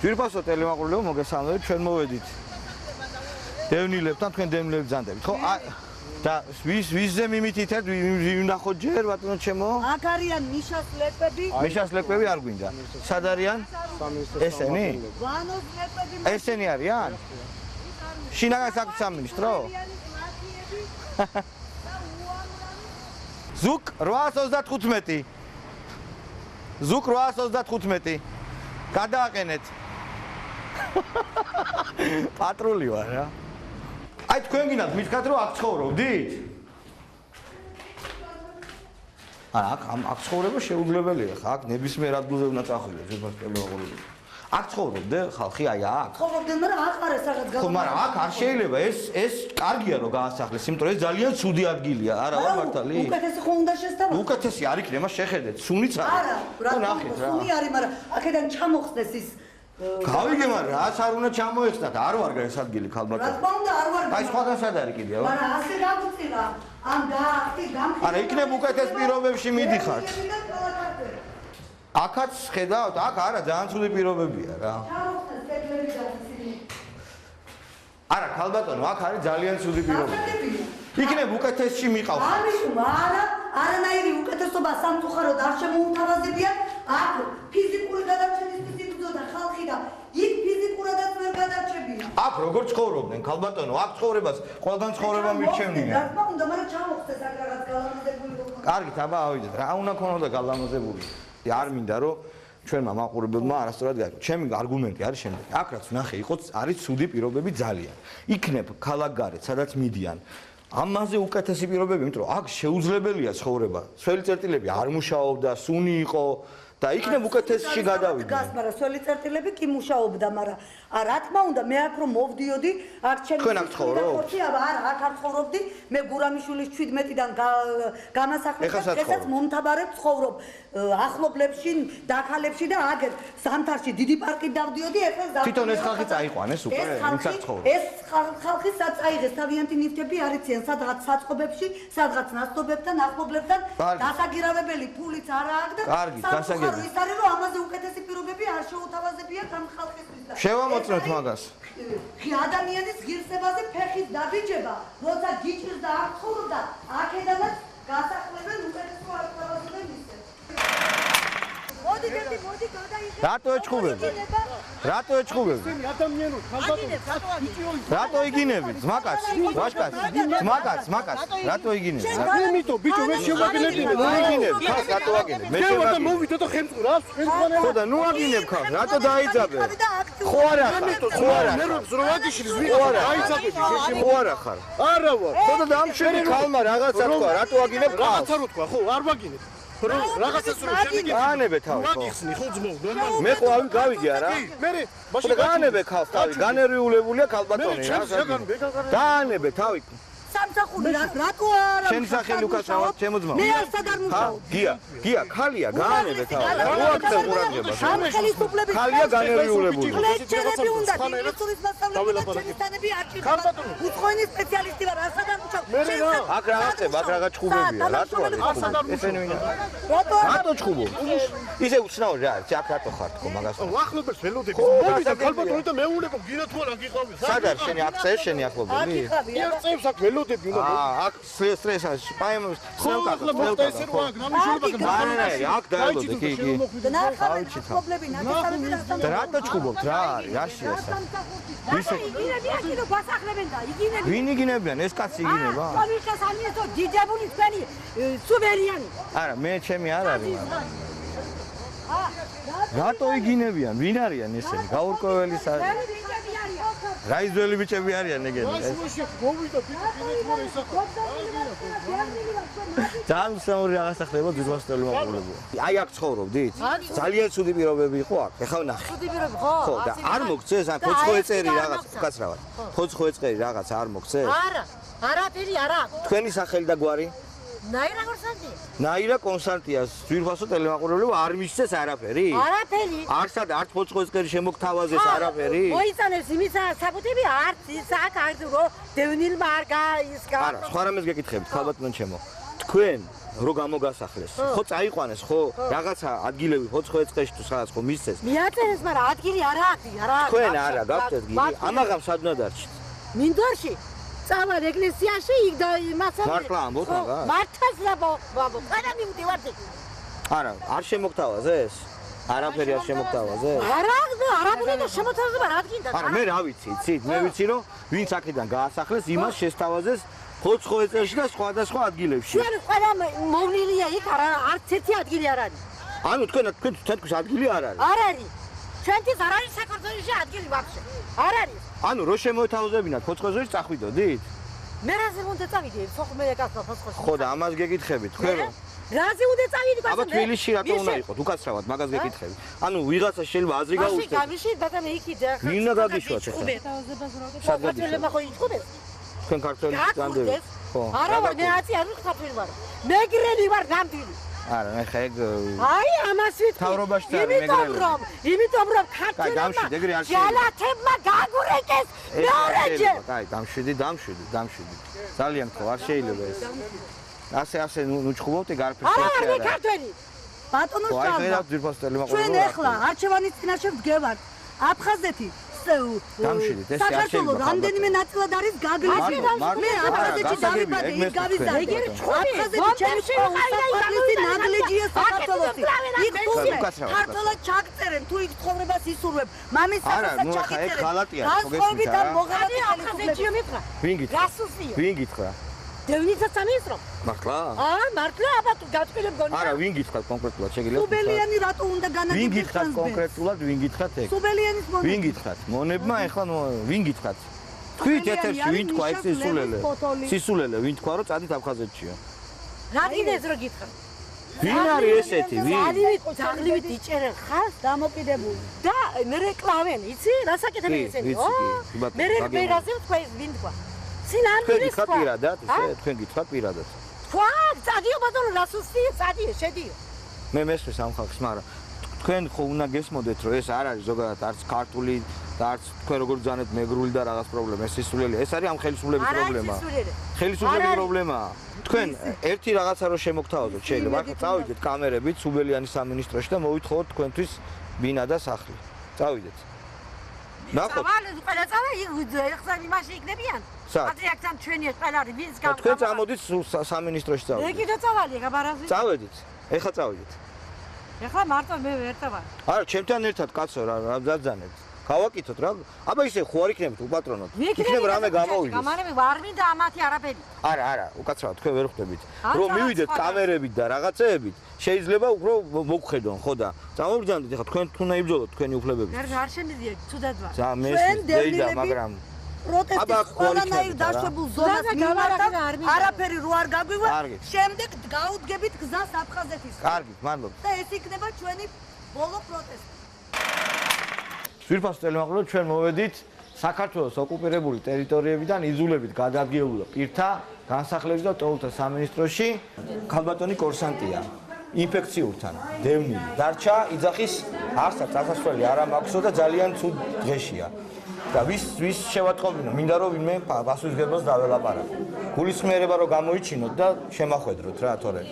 ძვირფასო ტელემაყურებელო მოგესალმებით, ჩვენ მოვედით დევნილებთან, თქვენ დევნილებს ბრძანდებით, ხო? და ვისზე მიმითითეთ, ვნახოთ ჯერ, ბატონო ჩემო? აქ არიან მიშას ლეკვები. მიშას ლეკვები არ გვინდა. სად არიან? ესენი? ვანოს ლეკვები. ესენი არიან? შინაგან საქმის სამინისტრო? ზუკ 835. ზუკ 835. გადააყენეთ. პატრული ვარ რა. აი თქვენ გინდათ მითქათ რომ აქ ცხოვრობდით? არა, აქ ცხოვრება შეუძლებელია ხა, აქ ნებისმიერ ადგილზე უნდა წახვიდე, ზოგადად ტელევიზორში. აქ ცხოვრობდე ხალხი აი აქ? ცხოვრობდნენ, მაგრამ აქ არა რაღაც ხო, მაგრამ აქ არ შეიძლება, ეს კარგია რომ გაასახლეს, იმიტომ რომ ეს ძალიან ცუდი ადგილია, არა ვარ მართალი? უკეთესი ხო უნდა შესთავაზო? უკეთესი არ იქნება, შეხედეთ, სუნიც არის. არა, რა ნახეთ რა. სუნი არის, მაგრამ აქედან ჩამოხსნეს ის გავიგე, მაგრამ რაც არ უნდა ჩამოეხსნათ, არ ვარ ეს ადგილი ქალბატონო. რა თქმა უნდა, არ ვარ. აი სხვაგან სად არის კიდევ? მაგრამ ასე გაგვწილა, ამ გაახტი, გამხი. არა, იქნებ უკეთეს პირობებში მიდიხართ. აქაც ხედავთ, აქ არა, ძალიან ცუდი პირობებია რა. ჩამოხსნეს კედლები და ისინი. არა, ქალბატონო, აქ არის ძალიან ცუდი პირობები. იქნებ უკეთესში მიყავ. ამიტომ არა, არანაირი უკეთესობა სამწუხაროდ არ შემოუთავაზებიათ. აქ ფიზიკური გადარჩენისთვის იბრძოდა ხალხი და იქ ფიზიკურადაც ვერ გადარჩებია. აქ როგორ ცხოვრობდნენ ქალბატონო? აქ ცხოვრებას ყველგან ცხოვრება მირჩევნია. რა თქმა უნდა, მაგრამ ჩამოხსნეს აქ რაღაც გალამაზებული რო. კარგით, აბა ავიდეთ. რა უნდა ქონოდა გალამაზებული? არ მინდა რომ ჩვენმა მაყურებელმა არასწორად გაიგოს. ჩემი არგუმენტი არის შემდეგი. აქ რაც ნახე, იყო არის ცუდი პირობები ძალიან. იქნებ ქალაქგარეთ, სადაც მიდიან. ამაზე უკეთესი პირობები, იმიტომ რომ აქ შეუძლებელია ცხოვრება. სველი წერტილები არ მუშაობდა, სუნი იყო და იქნებ უკეთესში გადავიდნენ. გას, მაგრამ სველი წერტილები კი მუშაობდა, მაგრამ რა თქმა უნდა, მე აქ რომ მოვდიოდი, აქ ჩემი თქვენ აქ ცხოვრობთ? არა, აქ არ ცხოვრობდი. მე გურამიშვილის 17-დან გამასახლეს და დღესაც მომთაბარებ ცხოვრობ ახლობლებში, დაქალებში და აგერ ზამთარში დიდი პარკით დავდიოდი, ეხლა თვითონ ეს ხალხი წაიყვანეს უკვე, ვინც აქ ცხოვრობს. ეს ხალხი საწაიღეს თავიანთი ნივთები არ იციან, სადღაც საწყობებში, სადღაც ნასტობებთან, ახლობლებთან, დასაგირავებელი ფულიც არა აქვს და კარგი, დასაგები. ის არის რომ ამაზე უკეთესი პირობები არ შეუთავაზებიათ ამ ხალხისთვის და შევამოწმოთ მაგას. ადამიანის ღირსებაზე ფეხის დაბიჯება, როცა გიჭირს და არ ცხოვრობდა, აქედანაც გასახლებენ უკეთესო ართავაზებენ ისე. მოდი დედი, მოდი გადაიღე. რატო ეჩხუბები? რატო ეჩხუბები? ადამიანო, ხალბატონო, რატო იგინებით? ძმაკაც, ვაშკაც, ძმაკაც, რატო იგინებით? იმიტომ, ბიჭო, მე შევაგინებინე. ნუ იგინებ, ხალხს რატო აგინებ? მე შევაგინებ. შევაგინებ. მოვიდო და ხელმძღვანელს, ხელმძღვანელს. ხო და ნუ აგინებ ხალხს, რატო დაიძაბე? ხო არა ხარ, ხო არა. ნერვებს რო აგიშლის, ვიღაცა დაიძაბე, ხო არა ხარ. არა ვარ. ხო და დამშვენი ხალმა რაღაცა თქვა, რატო აგინებ ხალხს? რაღაცა რო თქვა, ხო, არ ვაგინებ. რაღაცას რო შემიგე. გაანებე თავი, ხო. ვაგიხსნი, ხო ძმო, მე ხო ავი გავიგე არა? მე ხო და გაანებე ხალხს თავი, განერიულებულია ქალბატონი რა. გაანებე თავი. სამსახური რატო არა? შენ სახელი უკაცრავად შემოძმაო. მე არ სად არ მუშაობ. გია, ხალია, გაანებე თავი. რა აქცე ყურადღებას. ამ ხელისუფლების ხალია განერიულებული. ლექცერები უნდა ინსტიტუტის მასწავლებლები თანები არ ჭირდება. უცხოენის სპეციალისტი ვარ, არ სად არ მუშაობ. აქ რაღაცა, აქ რაღაც ჩხუბებია, რატო არის? ესენი ვინ არის? რატო ჩხუბობ? ისე უცნაური რა არის? აქ რატო ხარ თქო მაგას? ახლობელს ველოდები. მოვიდა ქალბატონი და მეუბნებო, გინდა თუ არა გიყავი. სად არის შენი აქცე, შენი ახლობელი? ერთ წევს აქ ველოდები უნდა. აქ სტრესაში, პაემოს, ახლა მოხდა რო აქ ნამუშევრობა არა, აქ დაელოდე, კი. ნახავთ პრობლემები, ნაკეთობები და რატო ჩხუბობთ რა არის? რაში ეს? ისე იგინები აქედო გასახლებენ და იგინები. ვინ იგინებიან? ეს კაცი იგინება? კომისას ამიესო დიდებული თქვენი სუვერიანი. არა, მე ჩემი არ არის. რატო იგინებიან? ვინ არიან ესენი? გაურკვეველი რა იზველი ბიჭები არიან ეგენი? მოვიდა ბიჭი ისახა. ძალიან უცნაური რაღაცა ხდება ძვირფას ტელემაყურებელს. აი აქ ცხოვრობდით? ძალიან ცუდი პირობები იყო აქ. ეხლა ნახე. ცუდი პირობები ხო? ხო და არ მოგწეს ან ფოცხო ეწერი რაღაც უკაცრავად. ფოცხო ეწერი რაღაც არ მოგწეს? არა. არაფერი არა. თქვენი სახელი და გვარი? ნაირ როგორ სად ნაირა კონსტანტიას ძვირფასო ტელემაყურებლობა არ მისცეს არაფერი? არაფერი. არც ფოცხოისკერი შემოგთავაზეს არაფერი? მოიწანებს იმის საფუძვები არც ის აქ არ რო დევნილმა არ გაისკა. არა, სხვა რამეს გეკითხებით, ხალბატონო ჩემო. თქვენ რო გამოგასახლეს, ხო წაიყვანეს, ხო? რაღაცა ადგილები ფოცხოისკერში თუ სადაც ხო მისცეს? მიაწერეს, მაგრამ ადგილი არ აქვს, არა. თქვენ არა გაქვთ ადგილი? ამაღამ სადნა დარჩით? მინდორში წავალ ეკლესიაში იქ და იმასაც მართლა ამბობ მაგა? მართლაც ბაბო, ყველა მივდივარ ეგ. არა, არ შემოგთავაზეს? არაფერი არ შემოგთავაზეს? არაფერი და შემოთავაზება რა გინდა? არა, მე რა ვიცი, იცით? მე ვიცი რომ ვინც აქედან გაასახლეს, იმას შესთავაზეს ფოცხოეწერში და სხვადასხვა ადგილებში. ჩვენ ყველა მოვლილია იქ, არც ერთი ადგილი არ არის. ანუ თქვენ თქვენთვის ადგილი არ არის? არ არის. ჩვენთვის არ არის საქართველოში ადგილი ვაფშე. არ არის. ანუ რო შემოთავაზებინათ ფოცხოეწერში წახვიდოდით? მე რაზე უნდა წავიდე? მე კაცო ფოცხოში. ხო და ამას გეკითხებით, თქვენ რომ რაზე უნდა წავიდე? აბა თბილისში რატო უნდა იყოს? უკაცრავად მაგას გეკითხებით. ანუ ვიღაცა შეიძლება აზრი გაუშვათ. გამიში ბატონო იქიდე ახლა. ვინ უნდა გაგიშვათ ახლა? სად საქართველოს ხო იწყობენ? თქვენ ქართველი განდებით? ხო. არა, მე აცი არ ვიქაფილი ვარ. მეგრელი ვარ ნამდვილი. არა, მე ხა ეგ აი ამას ვიტყვი. თავრობაში და მეგრელი. იმიტომ რომ ქართველებმა ჯალათებმა გაგურეკეს მეორეჯერ. კაი, დამშვიდი. ძალიან ხო, არ შეიძლება ეს. ასე ნუჩხუბობდი გარფის არა, მე ქართველი. ბატონო აი შალვა. ხედავთ ძირფას ტელემაყურებლობა. ჩვენ ახლა არჩევანის წინაშე ვდგევართ. აფხაზეთი დამშვიდით, ეს არ საქართველოს შეიძლება. რამდენიმე ნაწილად არის გაგლილი. მე აფხაზეთში დავიბადე, იქ გავიზარდე. აფხაზეთი ჩემი საყვარლისი ნაგლეჯია საქართველოსი. იქ თუმე ქართულად ჩაგწერენ, თუ იქ ცხოვრებას ისურვებ. მამის სახელსაც ჩაგწერენ. განსხვავებით არ მოღალატე აფხაზეთში მითხრა. ვინ გითხრა? გასუსიო. ვინ გითხრა? დევნილთა სამინისტრო. მართლა? მართლა, აბა თუ გაწყვეტილებ გონია. არა, ვინ გითხრათ კონკრეტულად? შეგიძლიათ? სუბელიანი რატო უნდა ვინ განაგებდეს? გითხრათ კონკრეტულად, ვინ გითხრათ ეგ? სუბელიანის მონები. ვინ გითხრათ? მონებმა ეხლა ვინ გითხრათ? თქვით ეთერში ვინ თქვა ეს სისულელე, ვინ თქვა რომ წადით აფხაზეთშიო? რა გინდეს რო გითხრა? ვინ არის ესეთი? ვინ? ძაღლივით იჭერენ ხას დამოკიდებული. და მე რეკლამენ, იცი? რასაკეთებენ ესენი? მე რაზე თქვა ვინ თქვა? თქვენ გითხრათ პირადად, ისე თქვენ გითხრათ პირადად. თქვა, წადიო ბატონო, რასუსტია, წადიო, შედიო. მე მესმის ამ ხალხს, მაგრამ თქვენ ხო უნდა გესმოდეთ, რომ ეს არ არის ზოგადად არც ქართული და არც თქვენ როგორ ძანეთ მეგრული და რაღაც პრობლემა, ეს სისულელი, ეს არის ამ ხელისუფლების პრობლემა. ხელისუფლების პრობლემაა. თქვენ ერთი რაღაცა რო შემოგთავაზოთ, შეიძლება ახლა წავიდეთ კამერებით სუბელიანის სამინისტროში და მოვითხოვოთ თქვენთვის ბინა და სახლი. წავიდეთ. ნახოთ. ყველა წავა ეხლა იმაში იქნებიან. პატრიარქთან ჩვენი ყველა არის ვინც გამ. თქვენ წამოდით სამინისტროში წავიდეთ. ეგ და წავალია გაბარაზი. წავედით. ეხლა წავიდეთ. ეხლა მარტო მე ვერთა ვარ. არა, ჩემთან ერთად კაცო რა დაძანეთ. გავაკეთოთ რა. აბა ისე ხო არ იქნებით უპატრონოთ. იქნებ რამე გამოვიდეს. გამარები არ მინდა ამათი არაფერი. არა, უკაცრავად თქვენ ვერ ხვდებით. რომ მივიდეთ კამერებით და რაღაცეებით, შეიძლება უფრო მოგხედონ, ხო და წამოვიძანდით ახლა თქვენ თუნა იბრძოლოთ თქვენი უფლებები. არ შემიძლია თუდად ვარ. ზა მე ზეიდა, მაგრამ პროტესტის ყველანაირ დაშვებულ ზონას მიმართავ, არაფერი რო არ გაგვივა, შემდეგ გაუდგებით გზას აფხაზეთის. კარგით, მადლობა. და ეს იქნება ჩვენი ბოლო პროტესტი. ძვირფასო ტელემაყურებლობა, ჩვენ მოვედით საქართველოს ოკუპირებული ტერიტორიებიდან იზოლებით გადადგილულ პირთა განსახლების და ტოლთა სამინისტროში ქალბატონი კორსანტია ინფექციურთან დევნილი დარჩა იძახის არცაც დასასვლელი არ მაქვსო და ძალიან ცუდ დღეშია და ვის შევატყობინო მინდა რომ ვინმე პასუხისმგებლობას დაველაპარაკო გულისხმიერება რომ გამოიჩინოთ და შემახვედროთ რა თორე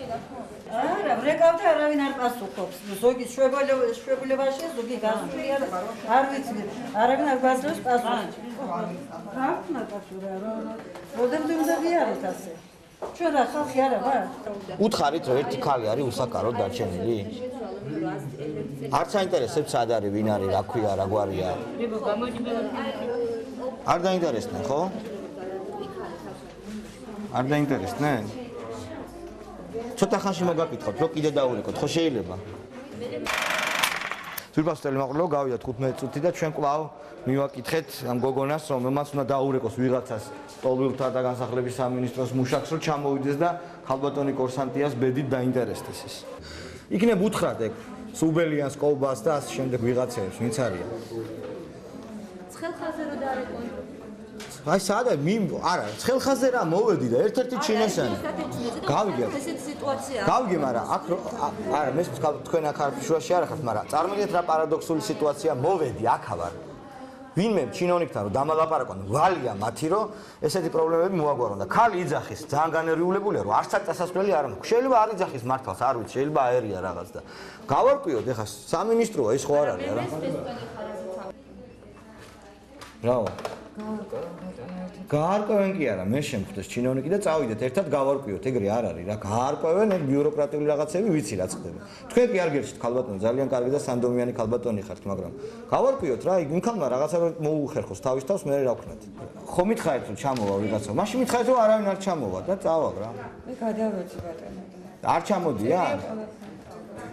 არა, ვრეკავთ არავინ არ პასუხობს. ზოგი შვებულებაში, ზოგი გასულია, არ ვიცი. არავინ არ გვაძლევს პასუხს. რა უნდა პასუხი რა? როდემდე უნდა ვიაროთ ასე? ჩვენ რა ხალხი არა ვარ? უთხარით რომ ერთი ხალი არის უსაკაროდ დარჩენილი? არ საინტერესებს სად არის, ვინ არის, რა ქვია, რა გვარია? არ დაინტერესდნენ, ხო? არ დაინტერესდნენ? ცოტა ხანში მოგაკითხოთ, რომ კიდე დაურეკოთ, ხო შეიძლება? ძვირფასო ტელემაყურებლობა გავიდა 15 წუთი და ჩვენ კვლავ მივაკითხეთ ამ გოგონას, რომ მას უნდა დაურეკოს ვიღაცას ტოლვილთა და განსახლების სამინისტროს მუშაკს, რომ ჩამოვიდეს და ქალბატონი კორსანტიას ბედით დაინტერესდეს ის. იქნებ უთხრათ ეგ სუბელიანს, კოლბას და ასე შემდეგ ვიღაცებს, ვინც არიან. ცხელხაზე რო დაარეკონ. აი სადა არა ცხელხაზე რა მოვედი და ერთ-ერთი ჩინესანი გავიგე ესეთ სიტუაცია გავიგე მაგრამ აქ არა მე თქვენ აქ არაფიშუაში არ ხართ მაგრამ წარმოგიდგენთ რა პარადოქსული სიტუაცია მოვედი აქა ვარ ვინმე ჩინოვნიკთან რომ დამალაპარაკონ ვალია მათი რომ ესეთი პრობლემები მოაგვარონ და ქალი იძახის ძალიან განერვიულებულია რომ არცაც წასასვლელი არ მაქვს შეიძლება არ იძახის მართალს არ ვიცი შეიძლება აერია რაღაც და გავარკვიოთ ეხლა სამინისტროა ის ხო არ არის არა რაო გაარკვევენ კი არა მე შემხვდეს ჩინოვნიკი და წავიდეთ ერთად გავარკვიოთ ეგრე არ არის რა გაარკვევენ ეგ ბიუროკრატიული რაღაცები ვიცი რა ხდება თქვენ კი არ გერჩით ქალბატონი ძალიან კარგი და სანდომიანი ქალბატონი ხართ მაგრამ გავარკვიოთ რა იქ მიქალმა რაღაცა მოუხერხოს თავის თავს მე რა ვქნათ ხო მითხარით რომ ჩამოვა ვიღაცა მაშინ მითხარით რომ არავინ არ ჩამოვა და წავალ რა მე გადავეცი ბატონო არ ჩამოდია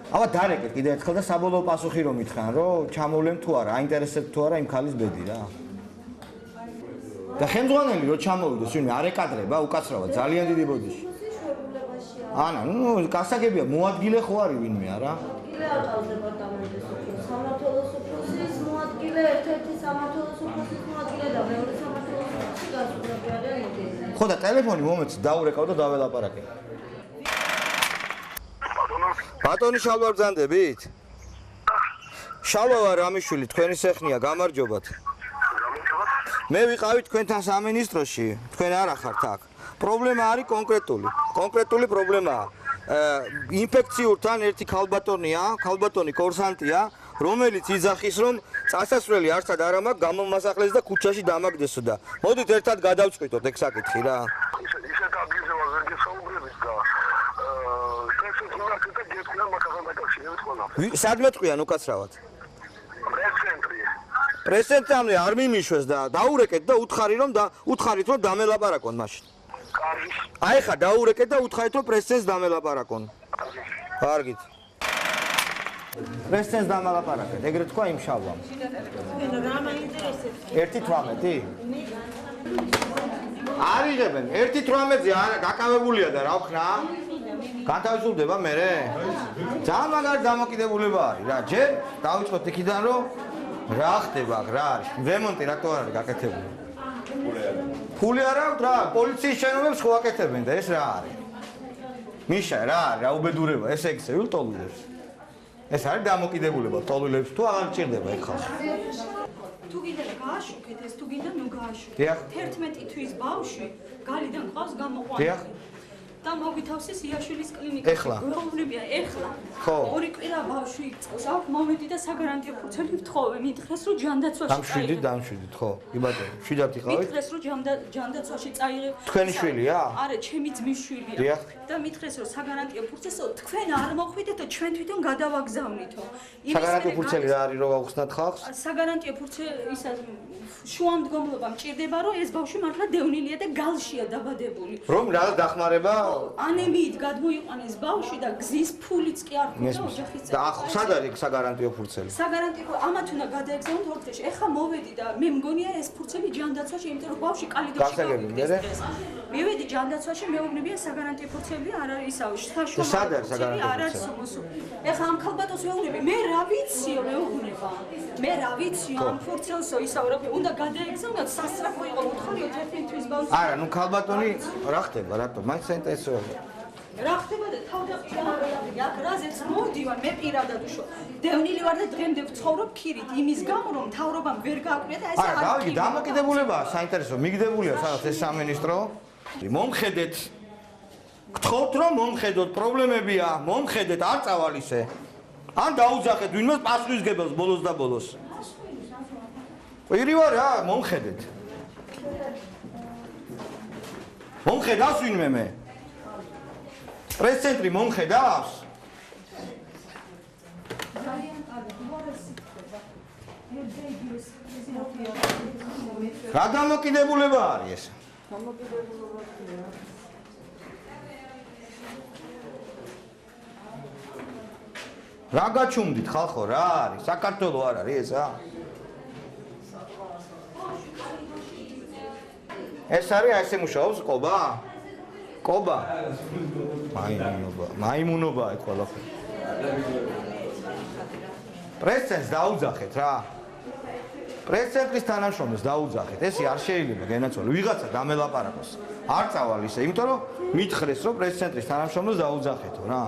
აბა დარეკეთ კიდე ერთხელ და საბოლოო პასუხი რომ მითხრან რომ ჩამოვლენ თუ არა აინტერესებთ თუ არა იმ ქალის ბედი რა და ხელმძღვანელი რო ჩამოვიდეს ვინმე არ ეკადრება უკაცრავად ძალიან დიდი ბოდიში ანა ნუ გასაგებია მოადგილე ხო არის ვინმე არა მოადგილე არ ყავს დეპარტამენტის სამმართველოს უფროსის მოადგილე ერთ-ერთი სამმართველოს უფროსის მოადგილე და მეორე სამმართველოს უფროსი გასულები არიან მოდიეს ხო და ტელეფონი მომეც დაურეკავ და დაველაპარაკე ბატონი შალვა ბრძანდებით შალვა ვარ რამიშვილი თქვენი სეხნია გამარჯობათ მე ვიყავი თქვენთან სამინისტროში, თქვენ არ ახართ აქ. პრობლემა არის კონკრეტული პრობლემაა. ინფექციურთან ერთი ქალბატონი კურსანტია, რომელიც იძახის, რომ წასასვლელი არცად არ მაქვს, გამომასახლეს და ქუჩაში დამაგდესო და მოდით ერთად გადავწყვიტოთ ეგ საკითხი რა. ისეთ ადგილზე ვერ გესაუბრებით და სტრესის უნარკეთ და გეტყვიან მაგალითად შეეწყონა. სადმე ტყვიან უკაცრავად? პრესენტრამდე არ მიმიშვეს და დაურეკეთ და უთხარით რომ დამელაპარაკონ მაშინ. კარგი. აი ხა დაურეკეთ და უთხარით რომ პრესენს დამელაპარაკონ. კარგით. პრესენს დამელაპარაკეთ. ეგრე თქვა იმ შალვამ. 1.18? არიღებენ 1.18-ზე არა გაკავებულია და რა ვქნა? განთავისუფლდება მერე? ძალიან მაგარი დამოკიდებულება არის რა. ჯერ დავიწყოთ იქიდან რომ რა ხდება რა არის რემონტი რატო არ არის გაკეთებული ფული არ აქვს რა პოლიციის შენობებს ხო აკეთებენ და ეს რა არის მიშა რა არის რა უბედურება ეს ექსეულ ტოლულებს ეს არის დამოკიდებულება ტოლულებს თუ აღარ ჭირდება ეგ ხალხი თუ გინდა გააშუქეთ ეს თუ გინდა ნუ გააშუქეთ 11 თვის ბავშვი გალიდან ყავს გამოყვანილი და მოგითავსეს იაშვილის კლინიკაში. გეუბნებიან ეხლა. ხო. ორი კვირა ბავშვი იწყოს. აქ მომედი და საგარანტიო ფურცელი ვთხოვე. მითხრეს რომ ჯანდაცვაში დამშვიდით ხო? კი ბატონო, შვიდად იყავით? მითხრეს რომ ჯანდაცვაში წაიღებ. თქვენი შვილია? არა, ჩემი ძმის შვილია. და მითხრეს რომ საგარანტიო ფურცელსო თქვენ არ მოხვიდეთ და ჩვენ თვითონ გადავაგზავნითო. საგარანტიო ფურცელი რა არის რომ გავხსნათ ხალხს? საგარანტიო ფურცელი ისა შუამდგომლობა მჭირდება რომ ეს ბავშვი მართლა დევნილია და გალშია დაბადებული. რომ რა დახმარება ანემიით გადმოიყვანეს ბავშვი და გზის ფულიც კი არ ქონდა ოჯახის წევრებს. და სად არის საგარანტიო ფურცელი? საგარანტიო ამათ უნდა გადაეგზავნოთ ორთქეში. ეხლა მოვედი და მე მგონია ეს ფურცელი ჯანდაცვაში, იმიტომ რომ ბავშვი კალიდოში გავიქცეს. მივედი ჯანდაცვაში, მეუბნებიან საგარანტიო ფურცელი არ არის ისავ შთაშუალო. არ არის მოსულ. ეხლა ამ ქალბატონს მეუბნები, მე რა ვიციო მეუბნება. მე რა ვიციო ამ ფურცელსო ისავ რა უნდა გადაეგზავნოთ სასწრაფო იყო უთხარიო 11 თვის ბავშვი. არა, ნუ ქალბატონი რა ხდება, რატო? მაინც საინტერესოა. რა ხდება და თავდაპირველად აქ რაზეც მოვდივარ მე პირადად უშო დევნილი ვარ და დღემდე ვცხოვრობ ქირით იმის გამო რომ მთავრობამ ვერ გააკვირა და ეს არა გავიგე დამოკიდებულებაა საინტერესო მიგდებულია სადაც ეს სამინისტრო მომხედეთ გთხოვთ რომ მომხედოთ პრობლემებია მომხედეთ არ წავალ ისე ან დაუძახეთ ვინმე პასუხისგებელს ბოლოს და ბოლოს პირი ვარ რა მომხედეთ მომხედავს ვინმე მე პრესცენტრი მომხედავს? რა დამოკიდებულება არის ეს? რა გაჩუმდით ხალხო რა არის? საქართველო არ არის ესა? ეს არის ასე მუშაობს ყობა? ყობა? მაიმუნობა ეგ ყველაფერი. პრესენს დაუძახეთ რა. პრეს-ცენტრის თანამშრომლებს დაუძახეთ. ესე არ შეიძლება გენაცვალე. ვიღაცა დამელაპარაკოს. არ წავალ ისე, იმიტომ რომ მითხრეს რომ პრეს-ცენტრის თანამშრომლებს დაუძახეთო რა.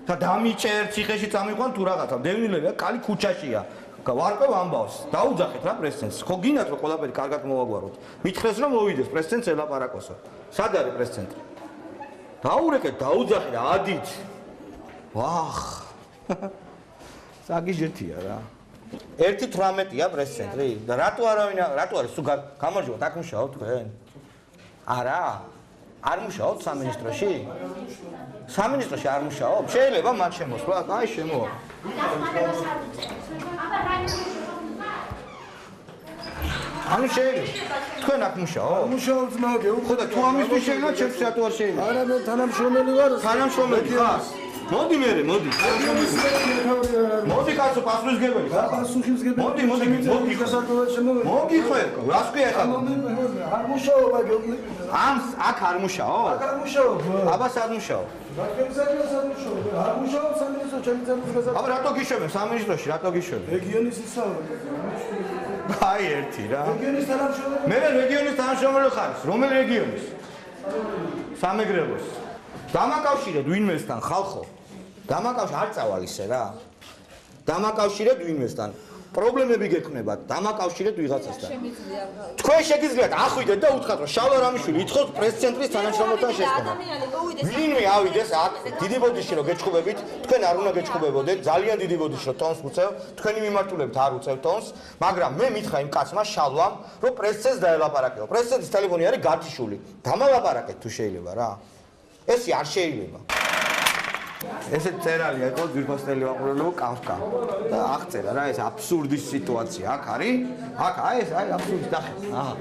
და დამიჭერ ციხეში წამიყვან თუ რაღაცა. დევნილებია, კალი ქუჩაშია. ვარკვევ ამბავს. დაუძახეთ რა პრეს-ცენტრს. ხო გინდათ რომ ყველაფერი კარგად მოვაგვაროთ. მითხრეს რომ მოვიდეს პრეს-ცენტრს ელაპარაკოსო. სად არის პრეს-ცენტრი? დაურეკეთ, დაუძახეთ და ადით. ვახ. საგიჟეთია რა. 1.18-ია პრეს-ცენტრი და რატო არის თუ გამარჯვებათ აქ მუშაობთ თქვენ? არა. არ მუშაობთ სამინისტროში? სამინისტროში არ მუშაობ? შეიძლება მათ შემოსვლა? აი შემოვა. ანუ შეიძლება. თქვენ აქ მუშაობ? მუშაობთ მაგე. ხო და თუ ამისთვის შეიძლება ჩემს რატო არ შეიძლება? არა მე თანამშრომელი ვარ. თანამშრომელი ხარ? მოდი მერე, მოდი. მოდი კაცო პასუხისგებელი ხარ? პასუხისგებელი. მოდი. გასაკუთრებულად შემოვედი. მოგიხვე, რას ქვია ხა? არ მუშაობ მაგე. აქ არ მუშაობ? აქ არ მუშაობ. აბა სად მუშაობ? არ მუშაობ სამინისტრო ჩემი წამის გასაკუთრებულად. აბა რატო გიშვებენ სამინისტროში, რატო გიშვებენ? რეგიონის ისაუბრე. აი ერთი რა. რეგიონის თანამშრომელი. მე რეგიონის თანამშრომელი ხარ. რომელი რეგიონის? სამეგრელოს. დამაკავშირეთ ვინმესთან ხალხო. დამაკავშირეთ არ წავალ ისე რა. დამაკავშირეთ ვინმესთან. პრობლემები გექნებათ, დამაკავშირეთ ვიღაცასთან. თქვენ შეგიძლიათ ახვიდეთ და უთხრათ რომ შალვა რამიშვილი ითხოვს პრეს-ცენტრის თანამშრომელთან შესწავლა. ვინმე ავიდეს აქ დიდი ბოდიში რომ გეჩხუბებით, თქვენ არ უნდა გეჩხუბებოდეთ, ძალიან დიდი ბოდიში რომ ტონს უწევ, თქვენი მიმართულებით არ უწევ ტონს, მაგრამ მე მითხრა იმ კაცმა შალვამ, რომ პრეს-ცენტრს დაელაპარაკეო. პრეს-ცენტრის ტელეფონი არის გათიშული. დამალაპარაკეთ თუ შეიძლება რა. ესე არ შეიძლება. ესე წერალია იყო ძვირფასტელი მაყურებელო კავკა და აღწერა რა ეს აბსურდის სიტუაცია აქ არის აქ ეს აი აბსურდი ნახე აჰა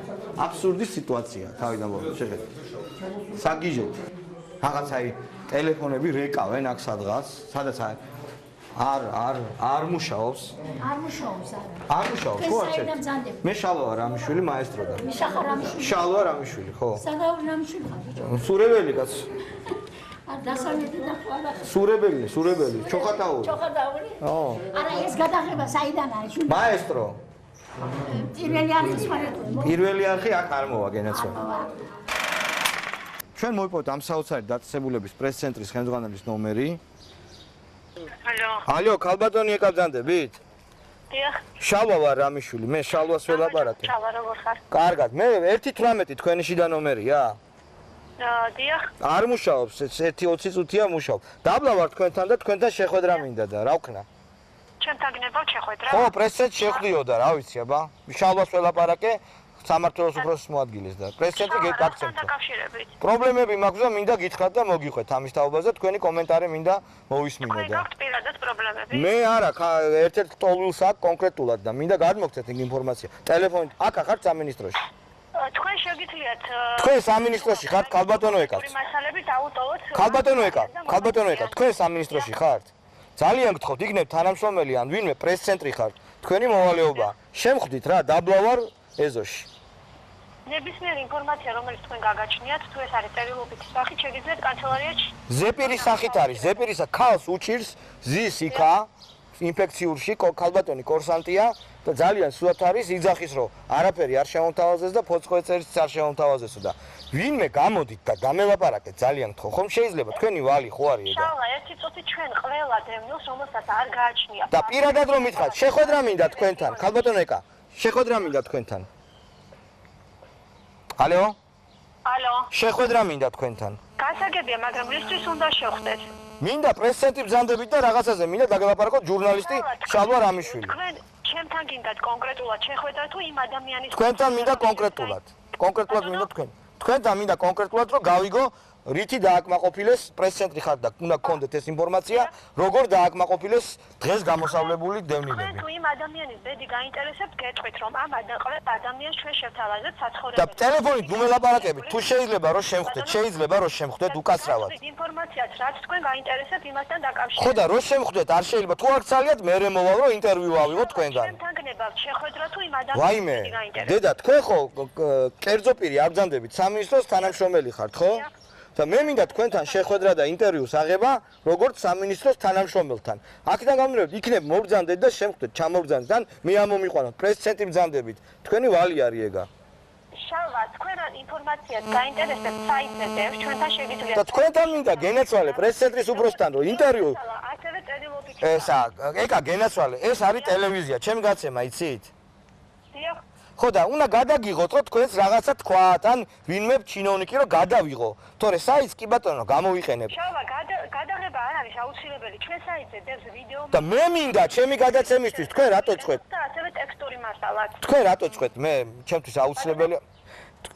აბსურდის სიტუაცია თავიდან ბოლოს შეხედეთ საგიჟეთ რაღაც აი ტელეფონები რეკავენ აქ სადღაც სადაც არ მუშაობს არ მუშაობს ხო არ წერს მე შალვა რამიშვილი მაესტრო და შალვა რამიშვილი ხო სურეველი კაც დასავლეთი და ყველა სურებელი ჩოხატაური ო არა ეს გადაღება საიდან არის მაესტრო პირველი არხი აქ არ მოვა გენაცვალე ჩვენ მოიპოვეთ ამ საოცარი დაწესებულების პრეს-ცენტრის ხელმძღვანელის ნომერი ალო ქალბატონი ეკავძანდებით დიახ შალვა ვარ რამიშვილი მე შალვას ველაპარაკე შალვა როგორ ხარ კარგად მე 1.18 თქვენი შიდა ნომერია დიახ არ მუშაობს 1-20 წუთია მუშაობ დაბლა ვარ თქვენთან და თქვენთან შეხვედრა მინდა და რა ვქნა ჩვენთან გნებავ შეხვედრა ხო პრეს-ცენტრს შეხვდიოდა რა ვიცი აბა შალვას ველაპარაკე სამართლოს უფროსის მოადგილეს და პრეს-ცენტრი გეკავშირებთ პრობლემები მაქვს და მინდა გითხრათ და მოგიხვეთ ამის თაობაზე თქვენი კომენტარი მინდა მოვისმინო და პირადად პრობლემები მე არა ერთ-ერთ ტოლულს აქ კონკრეტულად და მინდა გადმოგცეთ იქ ინფორმაცია ტელეფონით აქ ახარ სამინისტროში თქვენ შეგიძლიათ თქვენ სამინისტროში ხართ ქალბატონო ეკა მასალები დაუტოვოთ ქალბატონო ეკა თქვენ სამინისტროში ხართ ძალიან გთხოვთ იქნებ თანამშრომელი ან ვინმე პრეს-ცენტრი ხართ თქვენი მოვალეობა შემხვდით რა დაბლა ვარ ეზოში ნებისმიერი ინფორმაცია რომელიც თქვენ გაგაჩნიათ თუ ეს არის წერილობითი სახით შეგიძლიათ კანცელარიაში ზეპირის სახით არის ზეპირისა ქალს უჩირს ზის იქა ინფექციურში ქალბატონი კურსანტია და ძალიან სულად არის იძახის რომ არაფერი არ შემომთავაზეს და ფოცხოეწერიც არ შემომთავაზესო და ვინმე გამოდით და დამელაპარაკეთ ძალიან გთხოვ ხომ შეიძლება თქვენი ვალი ხო არის ეგა შალვა ერთი წუთი ჩვენ ყველა დევნილს რომელსაც არ გააჩნია და პირადად რომ მითხრათ შეხვედრა მინდა თქვენთან ქალბატონო ეკა შეხვედრა მინდა თქვენთან ალო შეხვედრა მინდა თქვენთან გასაგებია მაგრამ რისთვის უნდა შევხვდეთ მინდა პრეს-ცენტრი ბრძანდებით და რაღაცაზე მინდა დაგელაპარაკოთ ჟურნალისტი შალვა რამიშვილი თქვენ ჩემთან გინდათ კონკრეტულად შეხვედრა თუ იმ ადამიანის თქვენთან მინდა კონკრეტულად მინდა თქვენთან მინდა კონკრეტულად რომ გავიგო რითი დააკმაყოფილეს პრეს-ცენტრი ხარ და უნდა გქონდეთ ეს ინფორმაცია როგორ დააკმაყოფილეს დღეს გამოსავლებული დევნილები თუ იმ ადამიანის ბედი გაინტერესებთ გეტყვით რომ ამ ადამიანს ჩვენ შევთავაზეთ საცხოვრებელში და ტელეფონით ნუმელაპარაკებით თუ შეიძლება რომ შემხვდეთ უკაცრავად ინფორმაციაც რაც თქვენ გაინტერესებთ იმასთან დაკავშირებით ხო და რო შემხვდეთ არ შეიძლება თუ არ გცალიათ მე მოვალ რომ ინტერვიუ ავიღოთ თქვენგან ჩვენთან გნებავთ შეხვედრა თუ იმ ადამიანის ვაიმე დედა თქვენ ხო კერძო პირი არ ბრძანდებით სამინისტროს თანამშრომელი ხართ ხო და მე მინდა თქვენთან შეხვედრა და ინტერვიუს აღება როგორც სამინისტროს თანამშრომელთან. აქედან გამომდინარე, იქნებ მობრძანდეთ და შემხვდეთ, ჩამობრძანდეთ, ან მე ამომიყვანოთ პრეს-ცენტრი ბრძანდებით. თქვენი ვალი არის ეგა. შალვა, თქვენ ინფორმაციას გაინტერესებთ საიტზე დევს, ჩვენთან შეგიძლიათ. და თქვენთან მინდა გენაცვალე პრეს-ცენტრის უფროსთან, რომ ინტერვიუ ასევე წერილობით. ესა, ეკა გენაცვალე, ეს არის ტელევიზია, ჩემ გაცემა, იცით? დიახ. ხო და უნდა გადაგიღოთ, რომ თქვენს რაღაცა თქვათ, ან ვინმე ჩინოვნიკი რომ გადავიღო. თორე საიტს კი ბატონო გამოვიყენებ. შალვა, გადაღება არ არის აუცილებელი. ჩვენ საიტზე დევს ვიდეო. და მე მინდა ჩემი გადაცემისთვის თქვენ რატო წყვეთ? და ასევე ტექსტური მასალაც. თქვენ რატო წყვეთ? მე ჩემთვის აუცილებელია.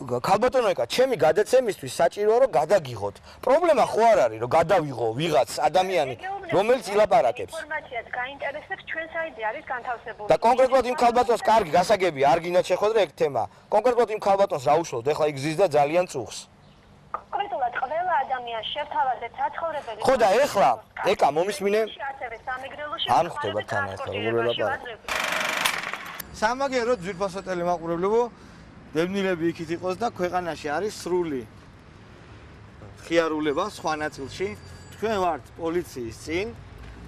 ქალბატონო ეკა, ჩემი გადაცემისთვის საჭიროა რომ გადაგიღოთ. პრობლემა ხო არ არის, რომ გადავიღო ვიღაც ადამიანი, რომელიც ილაპარაკებს. ინფორმაციას გაინტერესებს, ჩვენ საიტზე არის განთავსებული. და კონკრეტულად იმ ქალბატონს კარგი გასაგებია, არ გინდათ შეხვედრა ეგ თემა. კონკრეტულად იმ ქალბატონს რა უშლოთ? ეხლა იგზის და ძალიან წუხს. კონკრეტულად ყველა ადამიანს შევთავაზეთ საცხოვრებელი. ხო და ეხლა, ეკა მომისმინე? ასევე სამეგრელოში ან ხდება თან ახლა როგორ ელაპარაკებს. სამაგერო ძვირფასო ტელემაყურებლებო, დევნილები იქით იყოს და ქვეყანაში არის სრული ხიარულება სხვა ნაწილში. თქვენ ვართ პოლიციის წინ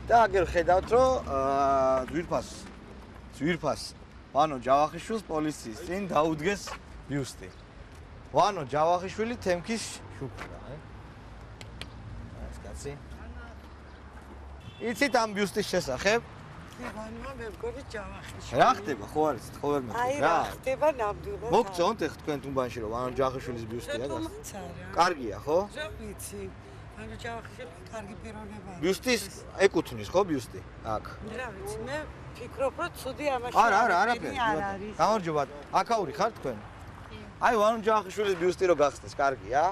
და აგერ ხედავთ, რომ ძვირფას ვანო ჯავახიშვილს პოლიციის წინ დაუდგეს ბიუსტი. ვანო ჯავახიშვილი თემქის შუქრა, ეს კაცი. იცით ამ ბიუსტის შესახებ? ვანოა მე მგონი ჯავახიშვილი. რა ხდება, ხო არის, ხო ვერ მეთქი რა. აი რა ხდება ნამდვილად. მოგწონთ ეხ თქვენ თუმბანში რომ ვანო ჯავახიშვილის ბიუსტია და. თუმცა. კარგია, ხო? რა ვიცი. ვანო ჯავახიშვილი კარგი პიროვნება. ბიუსტის ეკუთვნის, ხო ბიუსტი? აქ. რა ვიცი, მე ფიქრობ რომ ცუდი ამაში არაფერი. გამარჯობა. აქაური ხარ თქვენ? აი ვანო ჯავახიშვილის ბიუსტი რო გახსნეს, კარგია?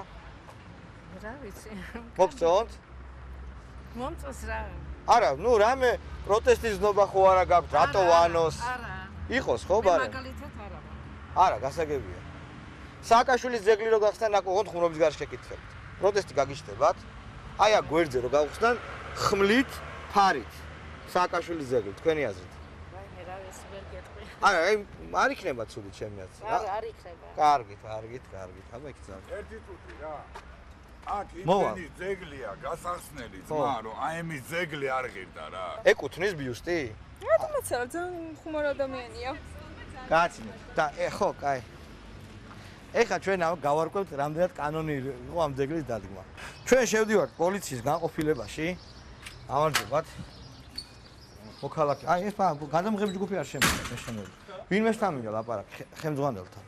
რა ვიცი. მოგწონთ? მომწონს რა. არა, ნუ რამე პროტესტის ნობა ხო არა გაქვთ, რატო ვანოს? არა. იყოს ხო ბარე? მაგალითად არა. არა, გასაგებია. სააკაშვილის ძეგლი რო გახსნა, ნაკუღოთ ხუმრობის გარშ შეკითხებთ. პროტესტი გაგიჩნდებათ? აი აქ გვერდზე რო გავხსნან, ხმლით, ფარით. სააკაშვილის ძეგლი, თქვენი აზრით. ვაიმე რა ეს ვერ გეტყვი. არა, არ იქნება ცუდი ჩემი აზრით. არ იქნება. კარგით. აბა იქ ძალიან. ერთი წუთი რა. აქ იმენი ძეგლია გასახსნელი ძმა, რომ აი ამის ძეგლი არ ღირდა რა. ეკუთვნის ბიუსტი? რატომაც არა, ძალიან ხუმარ ადამიანია. კაცი. და ხო, კაი. ეხლა ჩვენ გავარკვევთ რამდენად კანონი იყო ამ ძეგლის დადგმა. ჩვენ შევდივართ პოლიციის განყოფილებაში. გამარჯობათ. მოქალაქე. აი ეს გადამღები ჯგუფი არ შემიძლია შემოვიდა. ვინმესთან მინდა ლაპარაკი? ხელმძღვანელთან.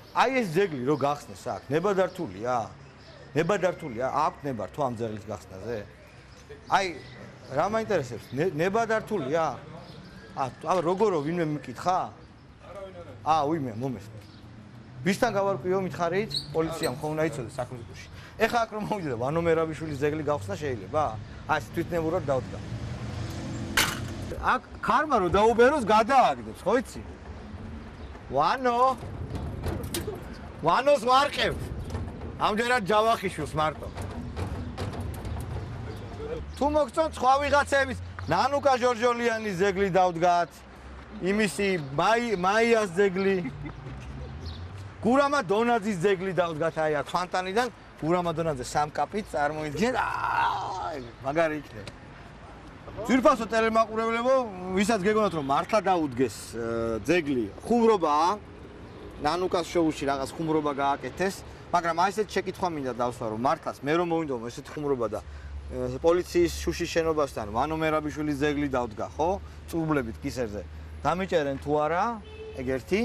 აი ეს ძეგლი რო გახსნეს აქ, ნებადართულია? ნებადართულია? აქვთ ნებარ თუ ამ ძეგლის გახსნაზე? აი რა მაინტერესებს? ნებადართულია? აბა როგორო ვინმე მიკითხა? ვინმე მომესმე. ვისთან გავარკვიო მითხარით? პოლიციამ ხომ უნდა იცოდეს საქმის გულში. ეხლა აქ რომ მოვიდე ვანო მერაბიშვილის ძეგლი გავხსნა შეიძლება? აი თვითნებურად დავდგა. აქ ქარმა რო დაუბეროს გადააგდებს, ხო იცი? ვანოს ვარყევთ. ამდენად ჯავახიშვილს მარტო. თუ მოგწონთ სხვა ვიღაცების ნანუკა ჟორჟოლიანის ძეგლი დავდგათ. იმისი მაიას ძეგლი. გურამა დონაძის ძეგლი დავდგათ აი აქ ფანტანიდან გურამა დონაძე სამკაპით წარმოიდგინეთ. მაგარი იქნება. ძვირფასო ტელემაყურებლებო, ვისაც გეგონათ რომ მართლა დაუდგეს ძეგლი, ხუმრობაა. ნანუკას შოუში რაღაც ხუმრობა გააკეთეს, მაგრამ აი ესეთ შეკითხვა მინდა დავსვა რომ მართლაც მე რომ მოვინდო ესეთი ხუმრობა და პოლიციის შუშის შენობასთან ვანო მერაბიშვილის ძეგლი დავდგა, ხო? წურბლებით კისერზე. დამიჭერენ თუ არა, ეგ ერთი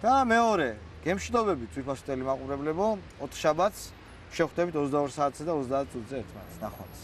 და მეორე, გემშვიდობებით ძვირფასო ტელემაყურებლებო, ოთხშაბათს შევხვდებით 22 საათზე და 30 წუთზე ერთმანეთს. ნახვამდის.